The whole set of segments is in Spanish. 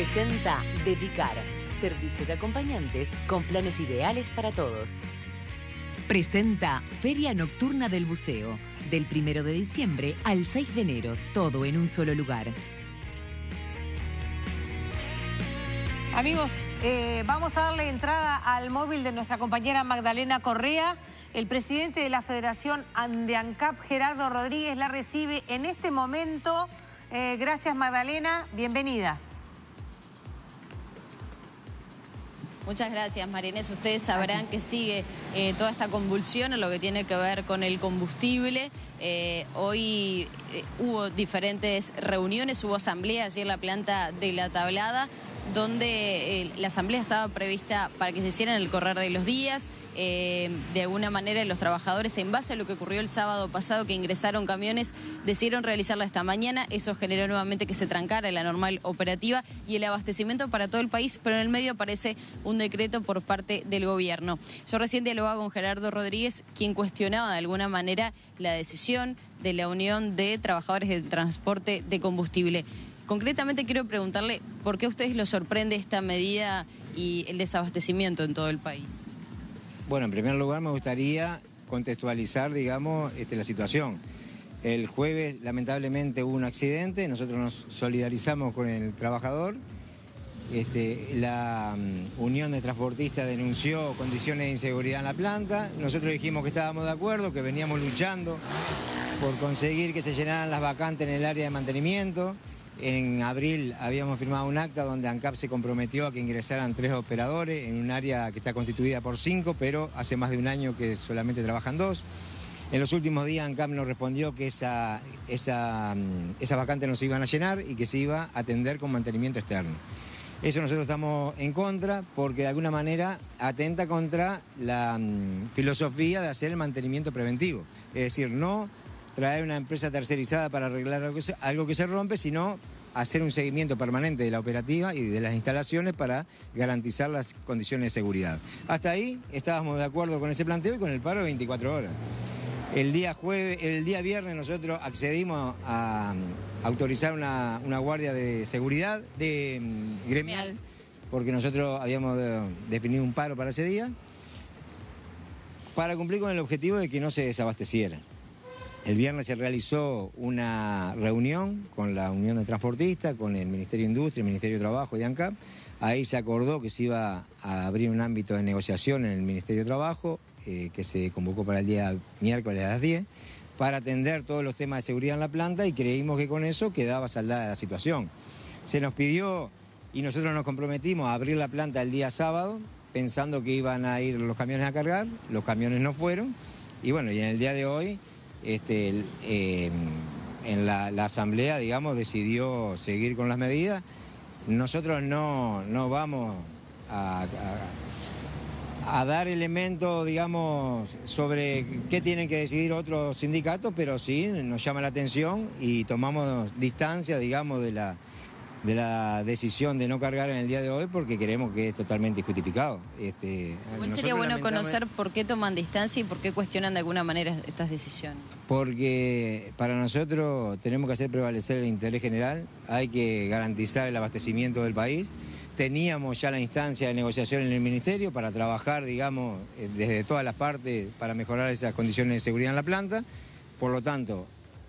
Presenta Dedicar, servicio de acompañantes con planes ideales para todos. Presenta Feria Nocturna del Buceo, del 1 de diciembre al 6 de enero, todo en un solo lugar. Amigos, vamos a darle entrada al móvil de nuestra compañera Magdalena Correa. El presidente de la Federación de ANCAP, Gerardo Rodríguez, la recibe en este momento. Gracias, Magdalena. Bienvenida. Muchas gracias, María Inés. Ustedes sabrán que sigue toda esta convulsión en lo que tiene que ver con el combustible. Hoy hubo diferentes reuniones, hubo asamblea allí en la planta de La Tablada, donde la asamblea estaba prevista para que se hiciera en el correr de los días. De alguna manera los trabajadores, en base a lo que ocurrió el sábado pasado, que ingresaron camiones, decidieron realizarla esta mañana. Eso generó nuevamente que se trancara la normal operativa y el abastecimiento para todo el país, pero en el medio aparece un decreto por parte del gobierno. Yo recién dialogaba con Gerardo Rodríguez, quien cuestionaba de alguna manera la decisión de la Unión de Trabajadores del Transporte de Combustible. Concretamente quiero preguntarle por qué a ustedes los sorprende esta medida y el desabastecimiento en todo el país. Bueno, en primer lugar me gustaría contextualizar, digamos, la situación. El jueves, lamentablemente, hubo un accidente, nosotros nos solidarizamos con el trabajador. La Unión de Transportistas denunció condiciones de inseguridad en la planta. Nosotros dijimos que estábamos de acuerdo, que veníamos luchando por conseguir que se llenaran las vacantes en el área de mantenimiento. En abril habíamos firmado un acta donde ANCAP se comprometió a que ingresaran 3 operadores en un área que está constituida por 5, pero hace más de un año que solamente trabajan 2. En los últimos días ANCAP nos respondió que esa vacante no se iban a llenar y que se iba a atender con mantenimiento externo. Eso nosotros estamos en contra porque de alguna manera atenta contra la filosofía de hacer el mantenimiento preventivo. Es decir, no traer una empresa tercerizada para arreglar algo que se rompe, sino hacer un seguimiento permanente de la operativa y de las instalaciones para garantizar las condiciones de seguridad. Hasta ahí estábamos de acuerdo con ese planteo y con el paro de 24 horas. El día viernes nosotros accedimos a autorizar una guardia de seguridad gremial, porque nosotros habíamos definido un paro para ese día, para cumplir con el objetivo de que no se desabasteciera. El viernes se realizó una reunión con la Unión de Transportistas, con el Ministerio de Industria, el Ministerio de Trabajo y ANCAP. Ahí se acordó que se iba a abrir un ámbito de negociación en el Ministerio de Trabajo, que se convocó para el día miércoles a las 10, para atender todos los temas de seguridad en la planta, y creímos que con eso quedaba saldada la situación. Se nos pidió y nosotros nos comprometimos a abrir la planta el día sábado, pensando que iban a ir los camiones a cargar. Los camiones no fueron, y bueno, y en el día de hoy en la asamblea, digamos, decidió seguir con las medidas. Nosotros no vamos a dar elementos, digamos, sobre qué tienen que decidir otros sindicatos, pero sí nos llama la atención y tomamos distancia, digamos, de la decisión de no cargar en el día de hoy, porque creemos que es totalmente injustificado. Igual sería bueno conocer por qué toman distancia y por qué cuestionan de alguna manera estas decisiones. Porque para nosotros tenemos que hacer prevalecer el interés general, hay que garantizar el abastecimiento del país. Teníamos ya la instancia de negociación en el Ministerio para trabajar, digamos, desde todas las partes para mejorar esas condiciones de seguridad en la planta. Por lo tanto,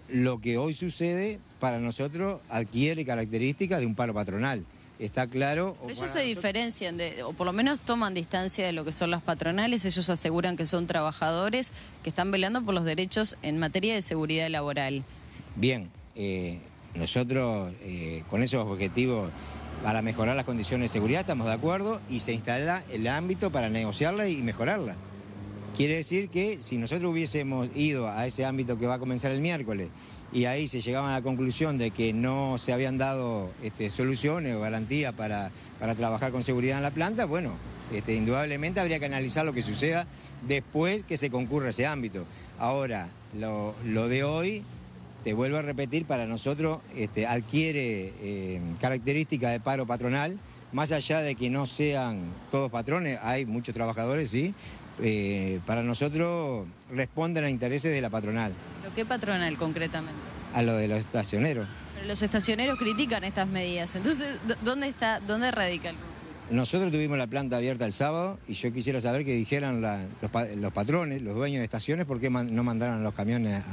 lo que hoy sucede para nosotros adquiere características de un paro patronal. Está claro. Pero ellos se diferencian, o por lo menos toman distancia de lo que son las patronales. Ellos aseguran que son trabajadores que están velando por los derechos en materia de seguridad laboral. Bien, nosotros con esos objetivos para mejorar las condiciones de seguridad estamos de acuerdo, y se instala el ámbito para negociarla y mejorarla. Quiere decir que si nosotros hubiésemos ido a ese ámbito que va a comenzar el miércoles y ahí se llegaba a la conclusión de que no se habían dado soluciones o garantías para trabajar con seguridad en la planta, bueno, indudablemente habría que analizar lo que suceda después que se concurra ese ámbito. Ahora, lo de hoy, te vuelvo a repetir, para nosotros adquiere características de paro patronal, más allá de que no sean todos patrones, hay muchos trabajadores, sí. Para nosotros responden a intereses de la patronal. ¿Pero qué patronal concretamente? A lo de los estacioneros. Pero Los estacioneros critican estas medidas, entonces, ¿dónde radica el conflicto? Nosotros tuvimos la planta abierta el sábado y yo quisiera saber qué dijeran los patrones, los dueños de estaciones, por qué no mandaron los camiones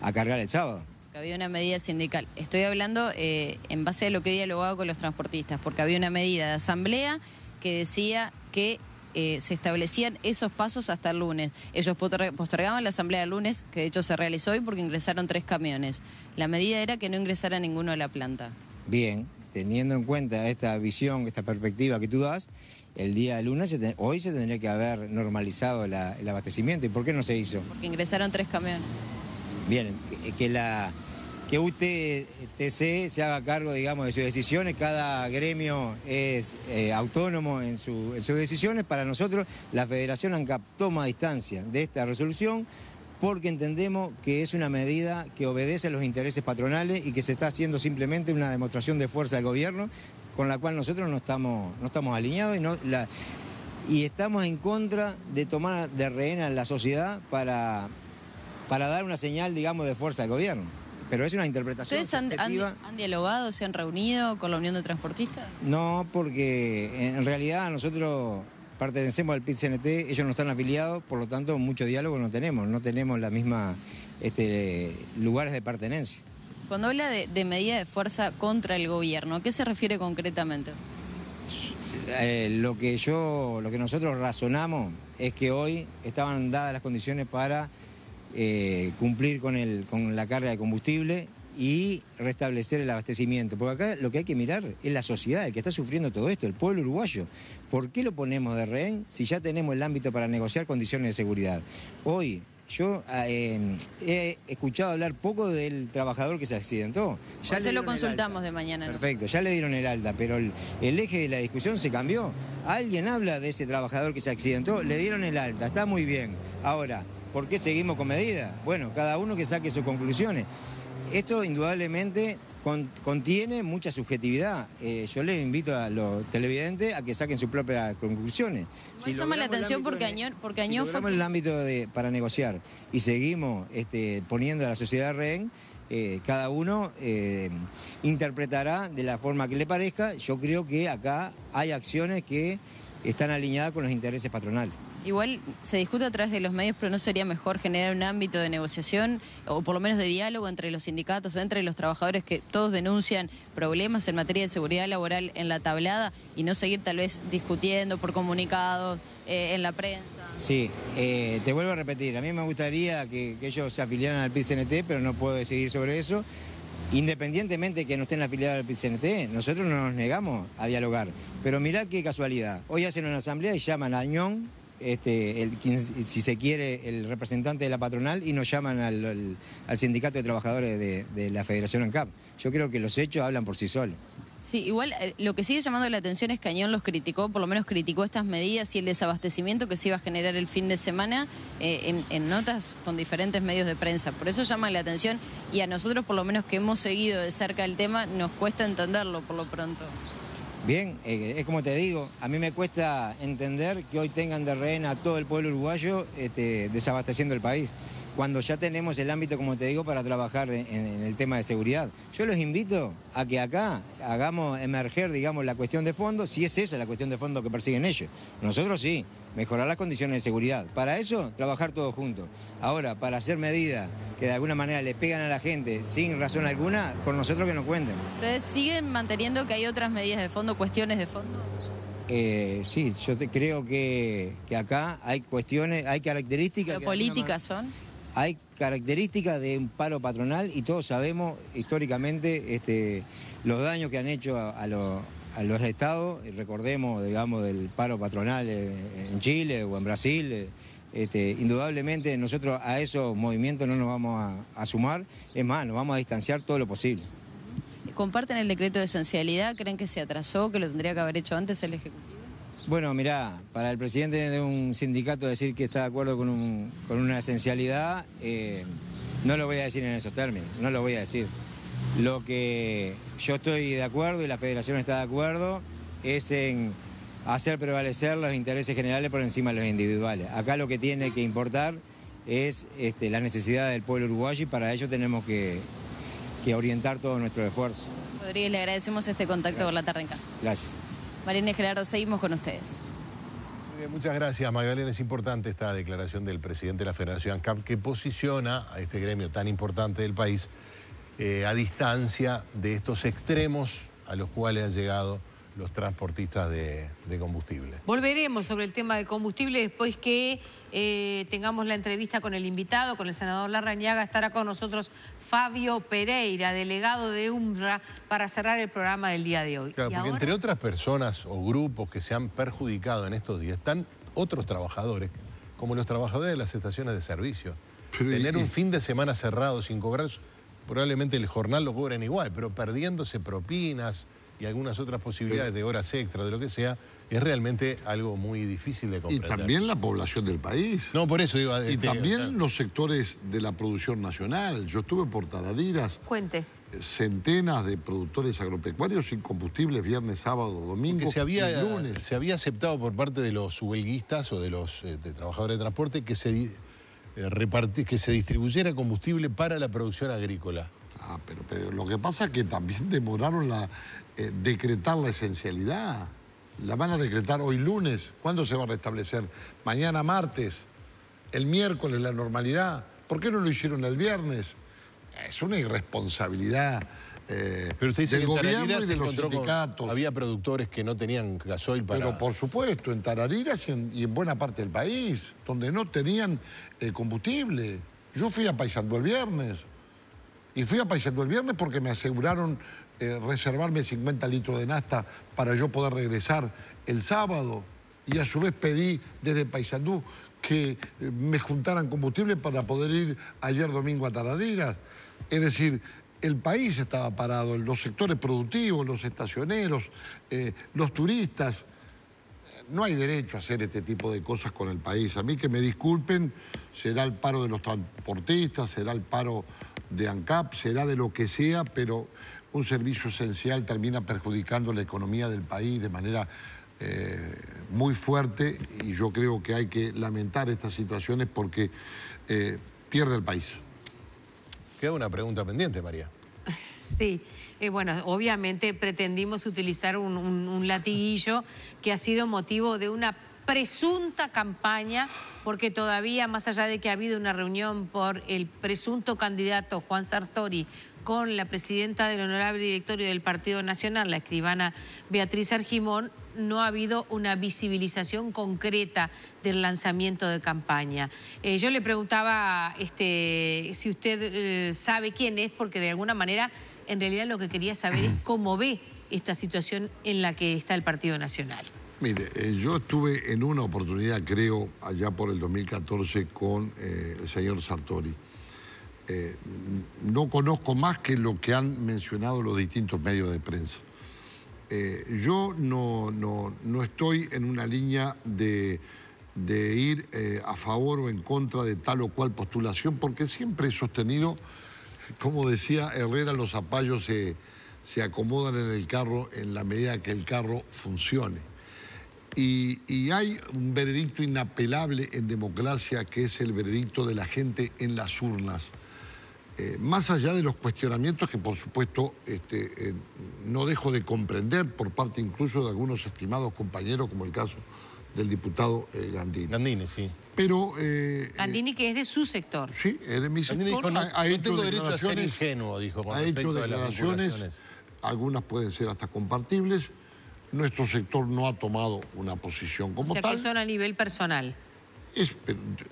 a cargar el sábado. Había una medida sindical. Estoy hablando en base a lo que he dialogado con los transportistas, porque había una medida de asamblea que decía que se establecían esos pasos hasta el lunes. Ellos postergaban la asamblea del lunes, que de hecho se realizó hoy porque ingresaron 3 camiones. La medida era que no ingresara ninguno a la planta. Bien, teniendo en cuenta esta visión, esta perspectiva que tú das, el día lunes, hoy se tendría que haber normalizado el abastecimiento. ¿Y por qué no se hizo? Porque ingresaron 3 camiones. Bien, que UTC se haga cargo, digamos, de sus decisiones. Cada gremio es autónomo en sus decisiones. Para nosotros, la Federación ANCAP toma distancia de esta resolución porque entendemos que es una medida que obedece a los intereses patronales y que se está haciendo simplemente una demostración de fuerza del gobierno, con la cual nosotros no estamos alineados y estamos en contra de tomar de rehén a la sociedad para dar una señal, digamos, de fuerza al gobierno. Pero es una interpretación subjetiva. ¿Ustedes han dialogado, se han reunido con la Unión de Transportistas? No, porque en realidad nosotros pertenecemos al PIT-CNT, ellos no están afiliados, por lo tanto mucho diálogo no tenemos la misma lugares de pertenencia. Cuando habla de medida de fuerza contra el gobierno, ¿a qué se refiere concretamente? Lo que nosotros razonamos es que hoy estaban dadas las condiciones para cumplir con la carga de combustible y restablecer el abastecimiento. Porque acá lo que hay que mirar es la sociedad, el que está sufriendo todo esto, el pueblo uruguayo. ¿Por qué lo ponemos de rehén si ya tenemos el ámbito para negociar condiciones de seguridad? Hoy yo he escuchado hablar poco del trabajador que se accidentó. Ya se lo consultamos de mañana. Perfecto, ya le dieron el alta, pero el eje de la discusión se cambió. Alguien habla de ese trabajador que se accidentó, le dieron el alta, está muy bien. Ahora, ¿por qué seguimos con medidas? Bueno, cada uno que saque sus conclusiones. Esto indudablemente contiene mucha subjetividad. Yo les invito a los televidentes a que saquen sus propias conclusiones. Me llama la atención porque Añón fue el ámbito para negociar y seguimos poniendo a la sociedad rehén. Cada uno interpretará de la forma que le parezca. Yo creo que acá hay acciones que están alineadas con los intereses patronales. Igual se discute a través de los medios, pero ¿no sería mejor generar un ámbito de negociación o por lo menos de diálogo entre los sindicatos o entre los trabajadores que todos denuncian problemas en materia de seguridad laboral en la tablada y no seguir tal vez discutiendo por comunicados en la prensa? Sí, te vuelvo a repetir, a mí me gustaría que ellos se afiliaran al PIT-CNT, pero no puedo decidir sobre eso. Independientemente de que no estén afiliados al PIT-CNT, nosotros no nos negamos a dialogar. Pero mirá qué casualidad, hoy hacen una asamblea y llaman a Añón, si se quiere, el representante de la patronal, y nos llaman al sindicato de trabajadores de la Federación ANCAP. Yo creo que los hechos hablan por sí solos. Sí, igual lo que sigue llamando la atención es que Añón los criticó, por lo menos criticó estas medidas y el desabastecimiento que se iba a generar el fin de semana en notas con diferentes medios de prensa. Por eso llama la atención y a nosotros, por lo menos que hemos seguido de cerca el tema, nos cuesta entenderlo por lo pronto. Bien, es como te digo, a mí me cuesta entender que hoy tengan de rehén a todo el pueblo uruguayo desabasteciendo el país, cuando ya tenemos el ámbito, como te digo, para trabajar en el tema de seguridad. Yo los invito a que acá hagamos emerger, digamos, la cuestión de fondo, si es esa la cuestión de fondo que persiguen ellos. Nosotros sí, mejorar las condiciones de seguridad. Para eso, trabajar todos juntos. Ahora, para hacer medidas que de alguna manera le pegan a la gente sin razón alguna, con nosotros que nos cuenten. ¿Ustedes siguen manteniendo que hay otras medidas de fondo, cuestiones de fondo? Sí, yo creo que acá hay cuestiones, hay características... ¿Pero políticas son? Hay características de un paro patronal y todos sabemos históricamente los daños que han hecho a los estados. Recordemos, digamos, del paro patronal en Chile o en Brasil. Indudablemente nosotros a esos movimientos no nos vamos a sumar, es más, nos vamos a distanciar todo lo posible. ¿Comparten el decreto de esencialidad? ¿Creen que se atrasó, que lo tendría que haber hecho antes el Ejecutivo? Bueno, mirá, para el presidente de un sindicato decir que está de acuerdo con una esencialidad, no lo voy a decir en esos términos, no lo voy a decir. Lo que yo estoy de acuerdo y la Federación está de acuerdo es en hacer prevalecer los intereses generales por encima de los individuales. Acá lo que tiene que importar es la necesidad del pueblo uruguayo y para ello tenemos que que orientar todo nuestro esfuerzo. Rodríguez, le agradecemos este contacto por la tarde en casa. Gracias. Mariana y Gerardo, seguimos con ustedes. Muy bien, muchas gracias, Magdalena. Es importante esta declaración del presidente de la Federación ANCAP que posiciona a este gremio tan importante del país a distancia de estos extremos a los cuales han llegado los transportistas de combustible. Volveremos sobre el tema del combustible después que tengamos la entrevista con el invitado, con el senador Larrañaga. Estará con nosotros Fabio Pereira, delegado de UNRWA, para cerrar el programa del día de hoy. Claro, porque entre otras personas o grupos que se han perjudicado en estos días, están otros trabajadores, como los trabajadores de las estaciones de servicio. Tener un fin de semana cerrado sin cobrar, probablemente el jornal lo cobren igual, pero perdiéndose propinas y algunas otras posibilidades de horas extra, de lo que sea, es realmente algo muy difícil de comprender. Y también la población del país. No, por eso digo... Y también los sectores de la producción nacional. Yo estuve por Tarariras. Cuente. Centenas de productores agropecuarios sin combustibles viernes, sábado, domingo y lunes. Se había aceptado por parte de los huelguistas o de los trabajadores de transporte que se distribuyera combustible para la producción agrícola. Ah, pero lo que pasa es que también demoraron decretar la esencialidad. La van a decretar hoy lunes. ¿Cuándo se va a restablecer? Mañana martes, el miércoles la normalidad. ¿Por qué no lo hicieron el viernes? Es una irresponsabilidad pero usted dice del que en gobierno Tarariras y de los encontró sindicatos. Había productores que no tenían gasoil para... Pero por supuesto, en Tarariras y en buena parte del país, donde no tenían combustible. Yo fui a Paysandú el viernes. Y fui a Paysandú el viernes porque me aseguraron reservarme 50 litros de nafta para yo poder regresar el sábado. Y a su vez pedí desde Paysandú que me juntaran combustible para poder ir ayer domingo a Tarariras. Es decir, el país estaba parado, los sectores productivos, los estacioneros, los turistas. No hay derecho a hacer este tipo de cosas con el país. A mí que me disculpen, será el paro de los transportistas, será el paro de ANCAP, será de lo que sea, pero un servicio esencial termina perjudicando la economía del país de manera muy fuerte, y yo creo que hay que lamentar estas situaciones porque pierde el país. Queda una pregunta pendiente, María. Sí, bueno, obviamente pretendimos utilizar un latiguillo que ha sido motivo de una presunta campaña, porque todavía, más allá de que ha habido una reunión por el presunto candidato Juan Sartori con la presidenta del honorable directorio del Partido Nacional, la escribana Beatriz Argimón, no ha habido una visibilización concreta del lanzamiento de campaña. Yo le preguntaba si usted sabe quién es, porque de alguna manera, en realidad lo que quería saber es cómo ve esta situación en la que está el Partido Nacional. Mire, yo estuve en una oportunidad, creo, allá por el 2014 con el señor Sartori. No conozco más que lo que han mencionado los distintos medios de prensa. Yo no estoy en una línea de ir a favor o en contra de tal o cual postulación, porque siempre he sostenido, como decía Herrera, los zapallos se acomodan en el carro en la medida que el carro funcione. Y hay un veredicto inapelable en democracia, que es el veredicto de la gente en las urnas. Más allá de los cuestionamientos que, por supuesto, no dejo de comprender por parte incluso de algunos estimados compañeros, como el caso del diputado Gandini. Gandini, sí. Pero... Gandini, que es de su sector. Sí, es de mi sector. Dijo, no tengo derecho a ser ingenuo, dijo, con respecto a las vinculaciones. Algunas pueden ser hasta compartibles. Nuestro sector no ha tomado una posición como tal. O sea, que son a nivel personal.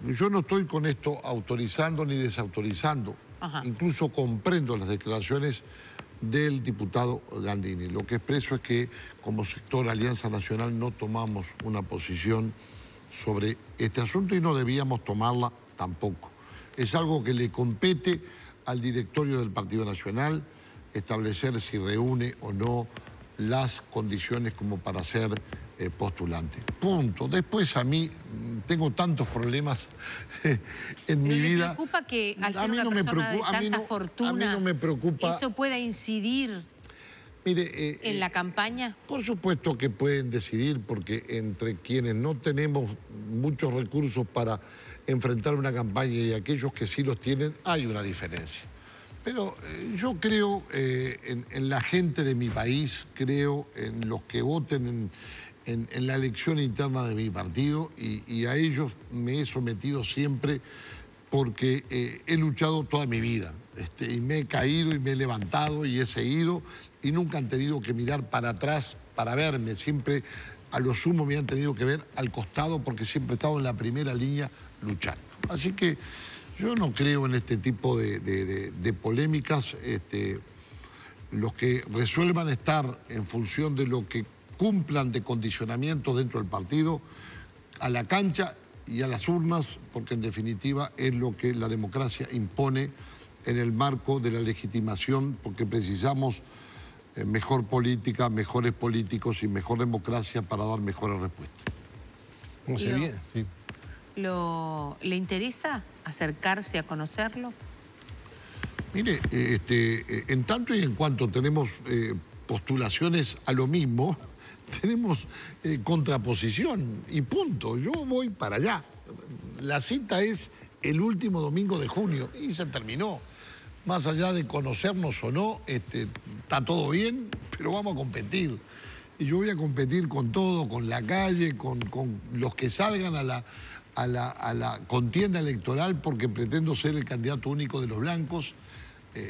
Yo no estoy con esto autorizando ni desautorizando. Ajá. Incluso comprendo las declaraciones del diputado Gandini. Lo que expreso es que como sector Alianza Nacional no tomamos una posición sobre este asunto y no debíamos tomarla tampoco. Es algo que le compete al directorio del Partido Nacional establecer si reúne o no las condiciones como para ser postulante. Punto. Después a mí tengo tantos problemas en mi vida. ¿Me preocupa que al ser una persona de tanta fortuna, a mí no me preocupa, eso pueda incidir en la campaña? Por supuesto que pueden decidir, porque entre quienes no tenemos muchos recursos para enfrentar una campaña y aquellos que sí los tienen, hay una diferencia. Pero yo creo en la gente de mi país, creo en los que voten en la elección interna de mi partido y a ellos me he sometido siempre porque he luchado toda mi vida y me he caído y me he levantado y he seguido y nunca han tenido que mirar para atrás para verme, siempre a lo sumo me han tenido que ver al costado porque siempre he estado en la primera línea luchando. Así que yo no creo en este tipo de polémicas. Los que resuelvan estar en función de lo que cumplan de condicionamientos dentro del partido, a la cancha y a las urnas, porque en definitiva es lo que la democracia impone en el marco de la legitimación, porque precisamos mejor política, mejores políticos y mejor democracia para dar mejores respuestas. ¿Cómo se viene? Sí. ¿Le interesa acercarse a conocerlo? Mire, en tanto y en cuanto tenemos postulaciones a lo mismo, tenemos contraposición y punto. Yo voy para allá. La cita es el último domingo de junio y se terminó. Más allá de conocernos o no, está todo bien, pero vamos a competir. Y yo voy a competir con todo, con la calle, con los que salgan a la contienda electoral porque pretendo ser el candidato único de los blancos.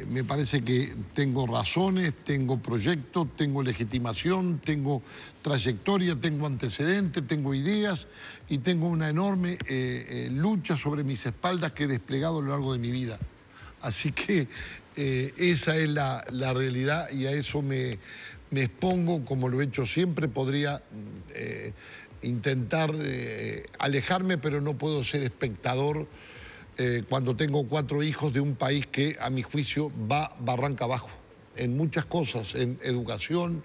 Me parece que tengo razones, tengo proyectos, tengo legitimación, tengo trayectoria, tengo antecedentes, tengo ideas y tengo una enorme lucha sobre mis espaldas que he desplegado a lo largo de mi vida. Así que esa es la realidad y a eso me expongo como lo he hecho siempre. Podría intentar alejarme, pero no puedo ser espectador cuando tengo 4 hijos de un país que, a mi juicio, va barranca abajo en muchas cosas, en educación,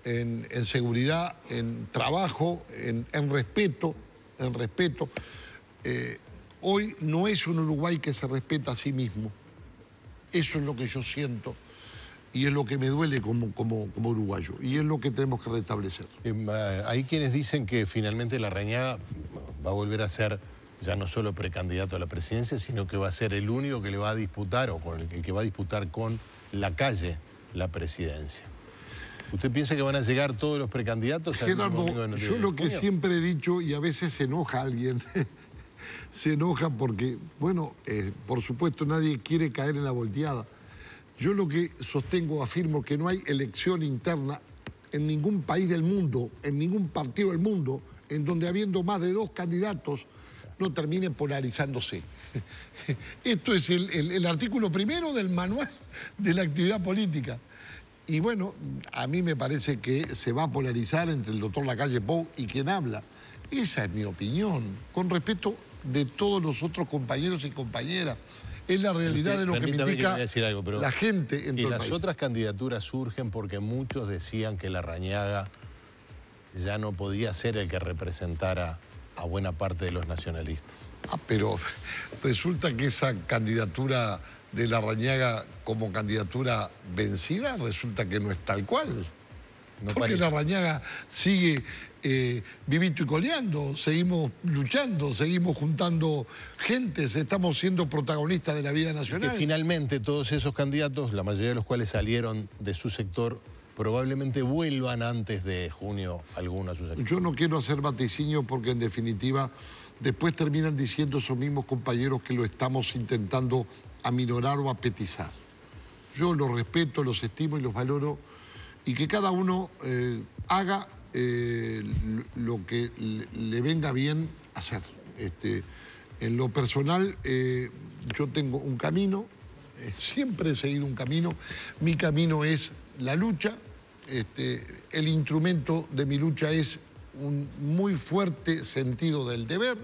en seguridad, en trabajo, en respeto. Hoy no es un Uruguay que se respeta a sí mismo. Eso es lo que yo siento y es lo que me duele como uruguayo y es lo que tenemos que restablecer. Hay quienes dicen que finalmente Larrañaga va a volver a ser ya no solo precandidato a la presidencia, sino que va a ser el único que le va a disputar o con el que va a disputar con la calle la presidencia. ¿Usted piensa que van a llegar todos los precandidatos? Gerardo, yo lo que siempre he dicho, y a veces se enoja alguien, se enoja porque, bueno, por supuesto nadie quiere caer en la volteada. Yo lo que sostengo, afirmo que no hay elección interna en ningún país del mundo, en ningún partido del mundo, en donde habiendo más de 2 candidatos no termine polarizándose. Esto es el artículo primero del manual de la actividad política. Y bueno, a mí me parece que se va a polarizar entre el doctor Lacalle Pou y quien habla. Esa es mi opinión, con respeto de todos los otros compañeros y compañeras. Es la realidad de lo que me indica la gente en todo el país. Y las otras candidaturas surgen porque muchos decían que Larrañaga ya no podía ser el que representara a buena parte de los nacionalistas. Pero resulta que esa candidatura de Larrañaga como candidatura vencida resulta que no es tal cual. No porque Larrañaga sigue vivito y coleando, seguimos luchando, seguimos juntando gentes, estamos siendo protagonistas de la vida nacional. Que finalmente todos esos candidatos, la mayoría de los cuales salieron de su sector, probablemente vuelvan antes de junio alguno a su sector. Yo no quiero hacer vaticinio porque en definitiva después terminan diciendo esos mismos compañeros que lo estamos intentando aminorar o apetizar. Yo los respeto, los estimo y los valoro y que cada uno haga lo que le venga bien hacer. En lo personal, yo tengo un camino, siempre he seguido un camino. Mi camino es la lucha. El instrumento de mi lucha es un muy fuerte sentido del deber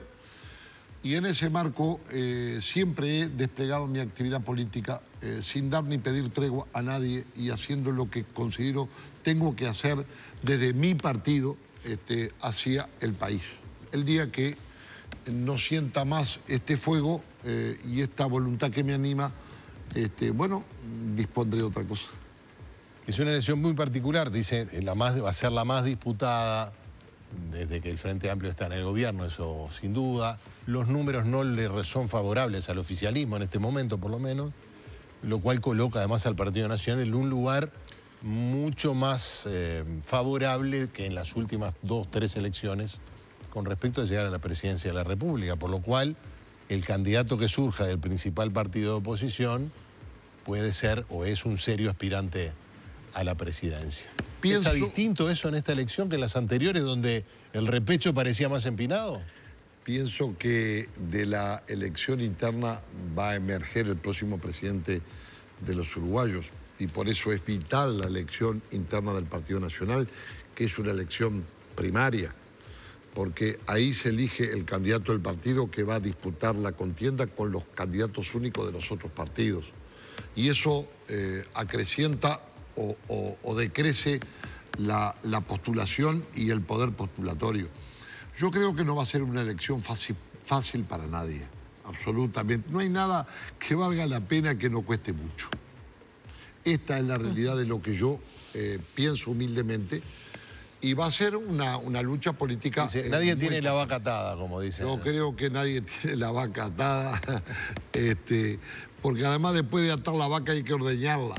y en ese marco siempre he desplegado mi actividad política sin dar ni pedir tregua a nadie y haciendo lo que considero tengo que hacer desde mi partido hacia el país. El día que no sienta más este fuego y esta voluntad que me anima, bueno, dispondré de otra cosa. Es una elección muy particular, dice, va a ser la más disputada desde que el Frente Amplio está en el gobierno, eso sin duda. Los números no le son favorables al oficialismo en este momento, por lo menos. lo cual coloca además al Partido Nacional en un lugar mucho más favorable que en las últimas 2 o 3 elecciones con respecto a llegar a la presidencia de la República, por lo cual el candidato que surja del principal partido de oposición puede ser o es un serio aspirante a la presidencia. ¿Piensa distinto eso en esta elección que en las anteriores, donde el repecho parecía más empinado? Pienso que de la elección interna va a emerger el próximo presidente de los uruguayos, y por eso es vital la elección interna del Partido Nacional, que es una elección primaria, porque ahí se elige el candidato del partido que va a disputar la contienda con los candidatos únicos de los otros partidos. Y eso acrecienta o decrece la postulación y el poder postulatorio. Yo creo que no va a ser una elección fácil para nadie, absolutamente. No hay nada que valga la pena que no cueste mucho. Esta es la realidad de lo que yo pienso humildemente. Y va a ser una lucha política. Dice, nadie tiene la vaca atada, como dicen. Yo creo que nadie tiene la vaca atada, porque además después de atar la vaca hay que ordeñarla.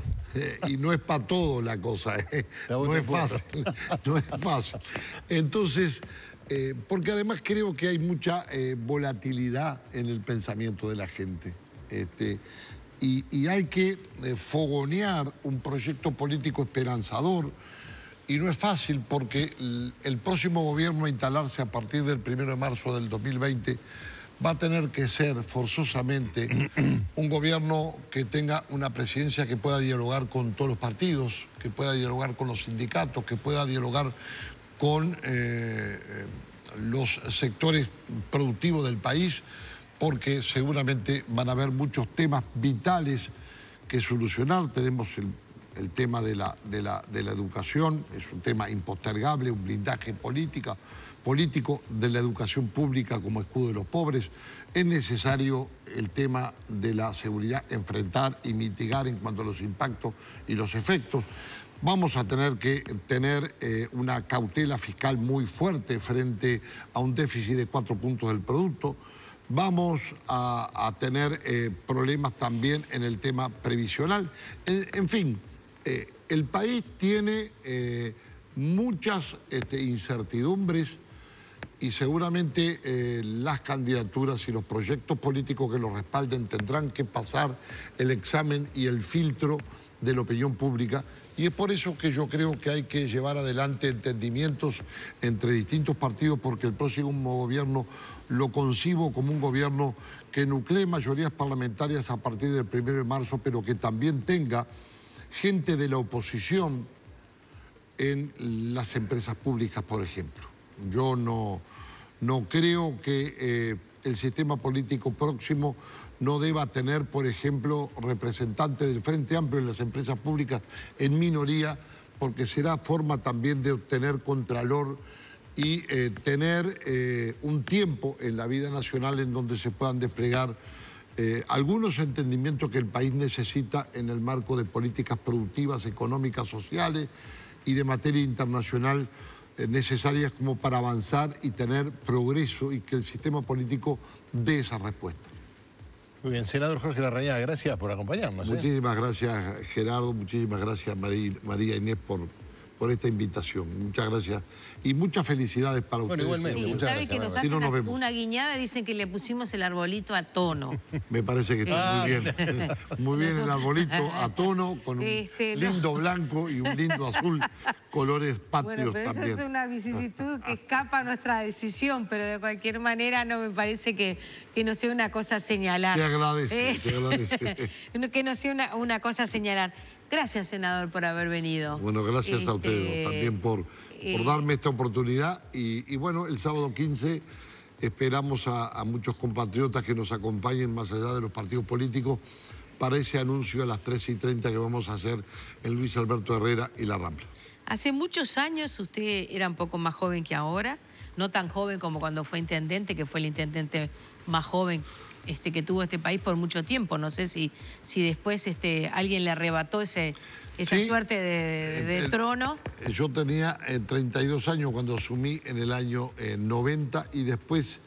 Y no es para todo la cosa, no es fácil, no es fácil. Entonces, porque además creo que hay mucha volatilidad en el pensamiento de la gente. Y hay que fogonear un proyecto político esperanzador. Y no es fácil porque el próximo gobierno a instalarse a partir del 1 de marzo del 2020 va a tener que ser forzosamente un gobierno que tenga una presidencia que pueda dialogar con todos los partidos, que pueda dialogar con los sindicatos, que pueda dialogar con los sectores productivos del país, porque seguramente van a haber muchos temas vitales que solucionar. Tenemos el tema de la educación, es un tema impostergable, un blindaje político de la educación pública como escudo de los pobres. Es necesario el tema de la seguridad, enfrentar y mitigar en cuanto a los impactos y los efectos. Vamos a tener que tener una cautela fiscal muy fuerte frente a un déficit de 4 puntos del producto. Vamos a tener problemas también en el tema previsional. En fin, el país tiene muchas incertidumbres y seguramente las candidaturas y los proyectos políticos que los respalden tendrán que pasar el examen y el filtro de la opinión pública. Y es por eso que yo creo que hay que llevar adelante entendimientos entre distintos partidos, porque el próximo gobierno lo concibo como un gobierno que nuclee mayorías parlamentarias a partir del 1 de marzo, pero que también tenga gente de la oposición en las empresas públicas, por ejemplo. Yo no creo que el sistema político próximo no deba tener, por ejemplo, representantes del Frente Amplio en las empresas públicas en minoría, porque será forma también de obtener contralor y tener un tiempo en la vida nacional en donde se puedan desplegar algunos entendimientos que el país necesita en el marco de políticas productivas, económicas, sociales y de materia internacional necesarias como para avanzar y tener progreso y que el sistema político dé esa respuesta. Muy bien, senador Jorge Larrañaga, gracias por acompañarnos. Muchísimas gracias, Gerardo, muchísimas gracias, María Inés, por esta invitación. Muchas gracias y muchas felicidades para ustedes. Igualmente, sí, sabe que nos hacen una guiñada, dicen que le pusimos el arbolito a tono. Me parece que está muy bien. Muy bien el arbolito a tono, con un lindo blanco y un lindo azul, colores patrios bueno, pero también. eso es una vicisitud que escapa a nuestra decisión, pero de cualquier manera no me parece que no sea una cosa a señalar. Te agradece, te agradece. Que no sea una cosa a señalar. Gracias, senador, por haber venido. Bueno, gracias a ustedes también por darme esta oportunidad. Y bueno, el sábado 15 esperamos a muchos compatriotas que nos acompañen más allá de los partidos políticos para ese anuncio a las 13:30 que vamos a hacer en Luis Alberto Herrera y La Rambla. Hace muchos años usted era un poco más joven que ahora, no tan joven como cuando fue intendente, que fue el intendente más joven que tuvo este país por mucho tiempo. No sé si después alguien le arrebató esa suerte de trono. Yo tenía 32 años cuando asumí en el año 90 y después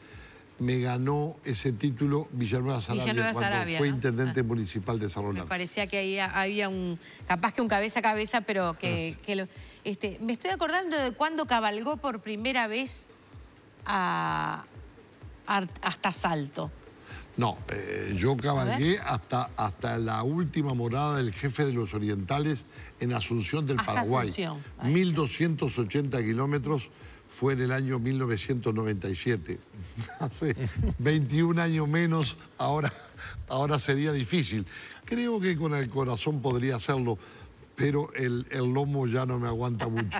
me ganó ese título Villanueva Saravia cuando fue intendente municipal de Cerro Largo. Me parecía que ahí había capaz que un cabeza a cabeza, pero me estoy acordando de cuando cabalgó por primera vez hasta Salto. No, yo cabalgué hasta la última morada del jefe de los orientales en Asunción del Paraguay. Asunción. 1.280 kilómetros, fue en el año 1997. Hace 21 años menos, ahora sería difícil. Creo que con el corazón podría hacerlo, pero el lomo ya no me aguanta mucho.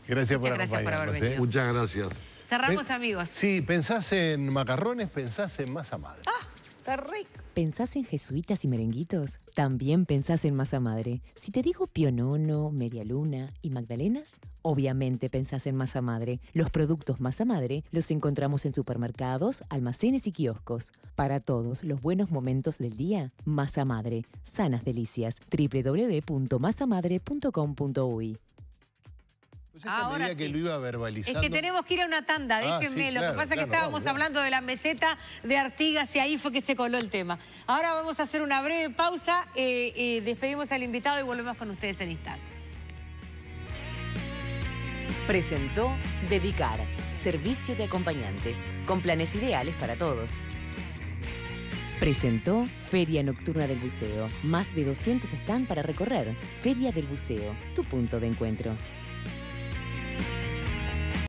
Gracias por acompañarnos. Muchas gracias. Cerramos, amigos. Sí, pensás en macarrones, pensás en masa madre. ¡Ah, qué rico! ¿Pensás en jesuitas y merenguitos? También pensás en masa madre. Si te digo pionono, media luna y magdalenas, obviamente pensás en masa madre. Los productos masa madre los encontramos en supermercados, almacenes y kioscos. Para todos los buenos momentos del día, masa madre. Sanas delicias. www.masamadre.com.uy. Ahora sí. Que lo iba verbalizando. Es que tenemos que ir a una tanda, déjenme. Sí, Lo que pasa es que estábamos hablando de la meseta de Artigas y ahí fue que se coló el tema. Ahora vamos a hacer una breve pausa, despedimos al invitado y volvemos con ustedes en instantes. Presentó Dedicar, servicio de acompañantes, con planes ideales para todos. Presentó Feria Nocturna del Buceo, más de 200 stands para recorrer. Feria del Buceo, tu punto de encuentro.